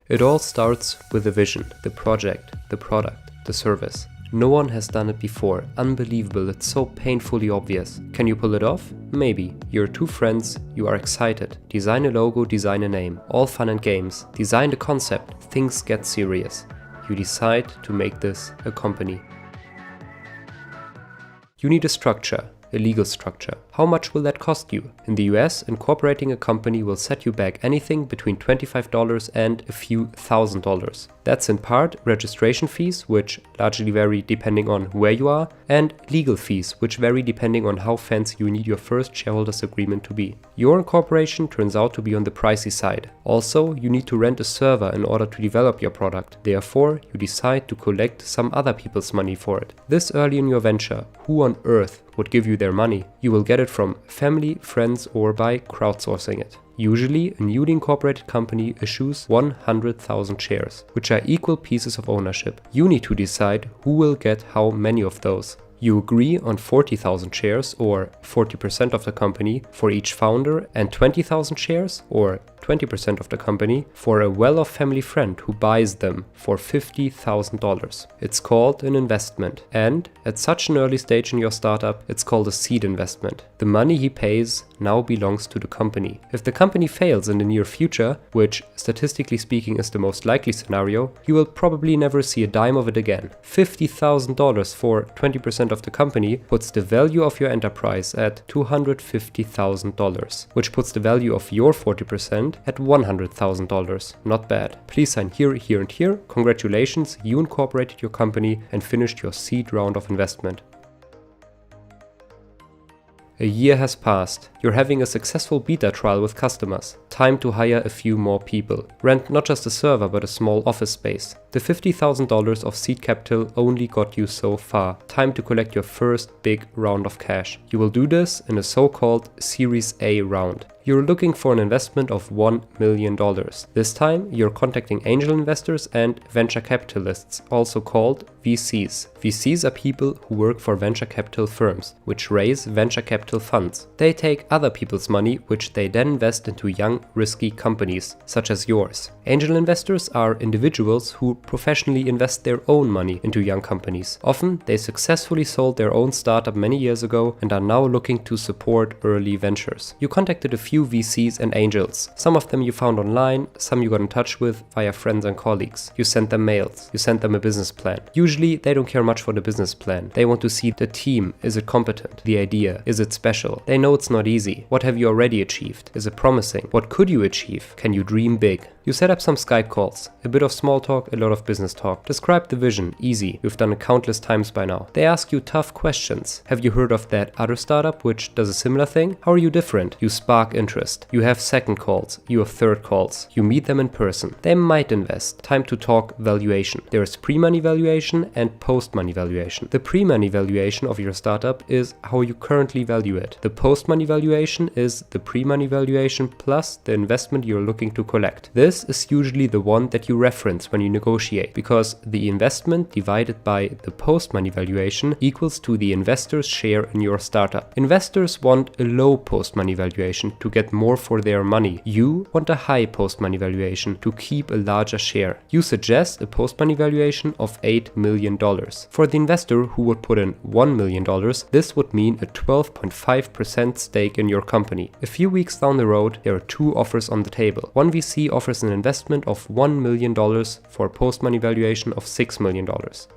It all starts with the vision, the project, the product, the service. No one has done it before. Unbelievable, it's so painfully obvious. Can you pull it off? Maybe. You're two friends, you are excited. Design a logo, design a name. All fun and games. Design the concept, things get serious. You decide to make this a company. You need a structure, a legal structure. How much will that cost you? In the US, incorporating a company will set you back anything between $25 and a few $1,000s. That's in part registration fees, which largely vary depending on where you are, and legal fees, which vary depending on how fancy you need your first shareholders agreement to be. Your incorporation turns out to be on the pricey side. Also, you need to rent a server in order to develop your product. Therefore, you decide to collect some other people's money for it. This early in your venture, who on earth would give you their money? You will get it from family, friends, or by crowdsourcing it. Usually, a newly incorporated company issues 100,000 shares, which are equal pieces of ownership. You need to decide who will get how many of those. You agree on 40,000 shares, or 40% of the company, for each founder, and 20,000 shares, or 20% of the company, for a well-off family friend who buys them for $50,000. It's called an investment, and at such an early stage in your startup, it's called a seed investment. The money he pays now belongs to the company. If the company fails in the near future, which statistically speaking is the most likely scenario, you will probably never see a dime of it again. $50,000 for 20% of the company puts the value of your enterprise at $250,000, which puts the value of your 40% at $100,000. Not bad. Please sign here, here, and here. Congratulations, you incorporated your company and finished your seed round of investment. A year has passed. You're having a successful beta trial with customers. Time to hire a few more people. Rent not just a server but a small office space. The $50,000 of seed capital only got you so far. Time to collect your first big round of cash. You will do this in a so-called Series A round. You're looking for an investment of $1 million. This time, you're contacting angel investors and venture capitalists, also called VCs. VCs are people who work for venture capital firms, which raise venture capital funds. They take other people's money, which they then invest into young, risky companies, such as yours. Angel investors are individuals who professionally invest their own money into young companies. Often, they successfully sold their own startup many years ago and are now looking to support early ventures. You contacted a few VCs and angels. Some of them you found online, some you got in touch with via friends and colleagues. You sent them mails, you sent them a business plan. Usually they don't care much for the business plan. They want to see the team. Is it competent? The idea. Is it special? They know it's not easy. What have you already achieved? Is it promising? What could you achieve? Can you dream big? You set up some Skype calls. A bit of small talk, a lot of business talk. Describe the vision. Easy. You've done it countless times by now. They ask you tough questions. Have you heard of that other startup which does a similar thing? How are you different? You spark interest. You have second calls. You have third calls. You meet them in person. They might invest. Time to talk valuation. There is pre-money valuation and post-money valuation. The pre-money valuation of your startup is how you currently value it. The post-money valuation is the pre-money valuation plus the investment you're looking to collect. This is usually the one that you reference when you negotiate, because the investment divided by the post-money valuation equals to the investor's share in your startup. Investors want a low post-money valuation to get more for their money. You want a high post-money valuation to keep a larger share. You suggest a post-money valuation of $8 million. For the investor who would put in $1 million, this would mean a 12.5% stake in your company. A few weeks down the road, there are two offers on the table. One VC offers an investment of $1 million for a post-money valuation of $6 million.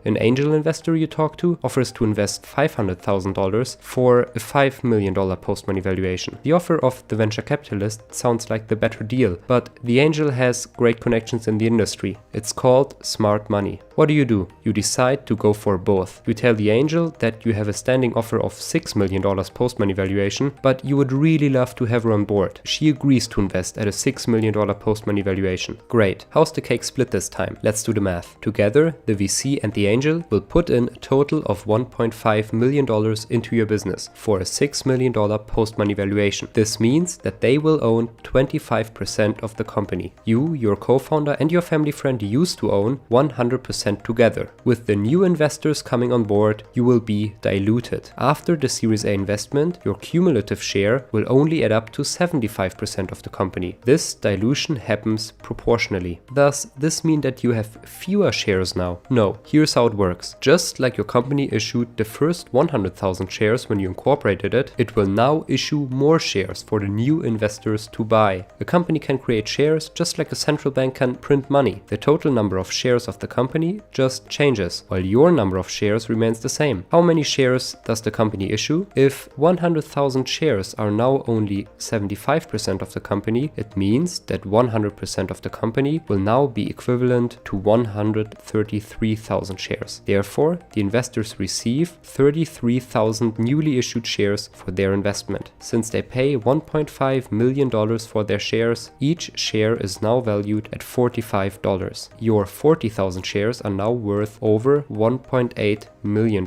An angel investor you talk to offers to invest $500,000 for a $5 million post-money valuation. The offer of the venture capitalist sounds like the better deal, but the angel has great connections in the industry. It's called smart money. What do? You decide to go for both. You tell the angel that you have a standing offer of $6 million post-money valuation, but you would really love to have her on board. She agrees to invest at a $6 million post-money valuation. Great. How's the cake split this time? Let's do the math. Together, the VC and the angel will put in a total of $1.5 million into your business for a $6 million post-money valuation. This means that they will own 25% of the company. You, your co-founder, and your family friend used to own 100% together. With the new investors coming on board, you will be diluted. After the Series A investment, your cumulative share will only add up to 75% of the company. This dilution happens times proportionally. Does this mean that you have fewer shares now? No, here's how it works. Just like your company issued the first 100,000 shares when you incorporated it, it will now issue more shares for the new investors to buy. A company can create shares just like a central bank can print money. The total number of shares of the company just changes, while your number of shares remains the same. How many shares does the company issue? If 100,000 shares are now only 75% of the company, it means that 100% of the company will now be equivalent to 133,000 shares. Therefore, the investors receive 33,000 newly issued shares for their investment. Since they pay $1.5 million for their shares, each share is now valued at $45. Your 40,000 shares are now worth over $1.8 million.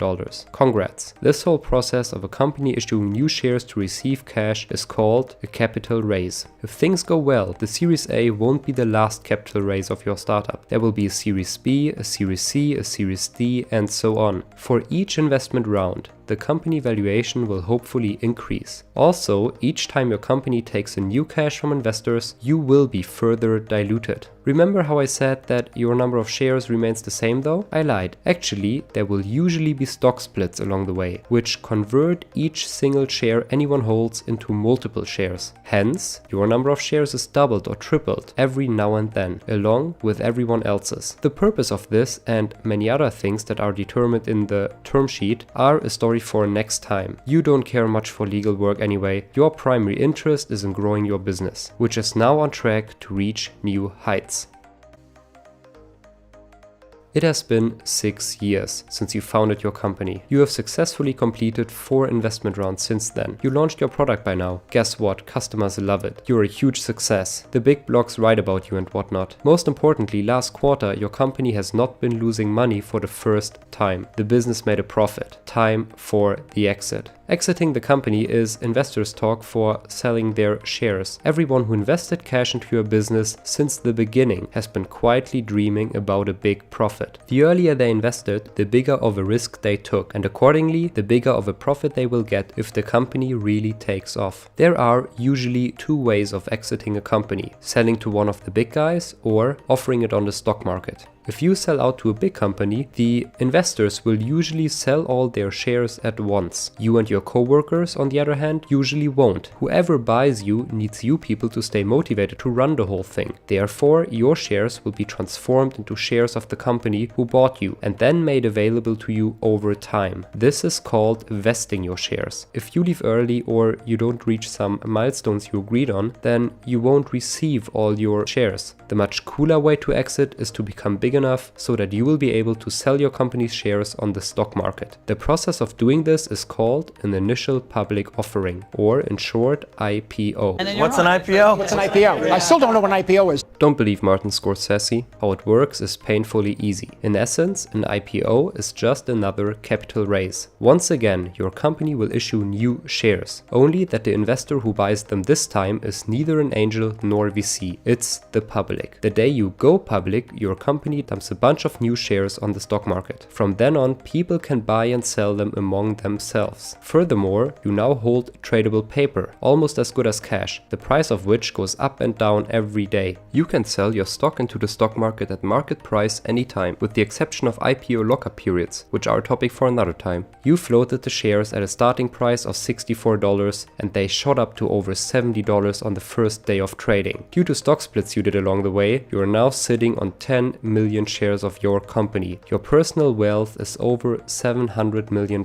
Congrats! This whole process of a company issuing new shares to receive cash is called a capital raise. If things go well, the Series A won't be the last capital raise of your startup. There will be a Series B, a Series C, a Series D, and so on. For each investment round, the company valuation will hopefully increase. Also, each time your company takes in new cash from investors, you will be further diluted. Remember how I said that your number of shares remains the same though? I lied. Actually, there will usually be stock splits along the way, which convert each single share anyone holds into multiple shares. Hence, your number of shares is doubled or tripled every now and then, along with everyone else's. The purpose of this and many other things that are determined in the term sheet are a story for next time. You don't care much for legal work anyway. Your primary interest is in growing your business, which is now on track to reach new heights. It has been 6 years since you founded your company. You have successfully completed 4 investment rounds since then. You launched your product by now. Guess what? Customers love it. You're a huge success. The big blogs write about you and whatnot. Most importantly, last quarter, your company has not been losing money for the first time. The business made a profit. Time for the exit. Exiting the company is investors' talk for selling their shares. Everyone who invested cash into your business since the beginning has been quietly dreaming about a big profit. The earlier they invested, the bigger of a risk they took, and accordingly, the bigger of a profit they will get if the company really takes off. There are usually 2 ways of exiting a company: selling to one of the big guys or offering it on the stock market. If you sell out to a big company, the investors will usually sell all their shares at once. You and your coworkers, on the other hand, usually won't. Whoever buys you needs you people to stay motivated to run the whole thing. Therefore, your shares will be transformed into shares of the company who bought you and then made available to you over time. This is called vesting your shares. If you leave early or you don't reach some milestones you agreed on, then you won't receive all your shares. The much cooler way to exit is to become big enough so that you will be able to sell your company's shares on the stock market. The process of doing this is called an initial public offering, or in short, IPO. What's an IPO? What's an IPO? I still don't know what an IPO is. Don't believe Martin Scorsese. How it works is painfully easy. In essence, an IPO is just another capital raise. Once again, your company will issue new shares, only that the investor who buys them this time is neither an angel nor VC. It's the public. The day you go public, your company dumps a bunch of new shares on the stock market. From then on, people can buy and sell them among themselves. Furthermore, you now hold tradable paper, almost as good as cash, the price of which goes up and down every day. You can sell your stock into the stock market at market price anytime, with the exception of IPO lockup periods, which are a topic for another time. You floated the shares at a starting price of $64 and they shot up to over $70 on the first day of trading. Due to stock splits you did along the way, you are now sitting on 10 million shares of your company. Your personal wealth is over $700 million.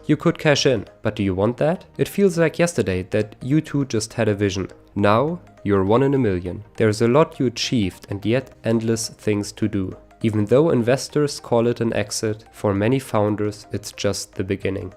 You could cash in, but do you want that? It feels like yesterday that you two just had a vision. Now, you're 1 in a million. There's a lot you achieved and yet endless things to do. Even though investors call it an exit, for many founders it's just the beginning.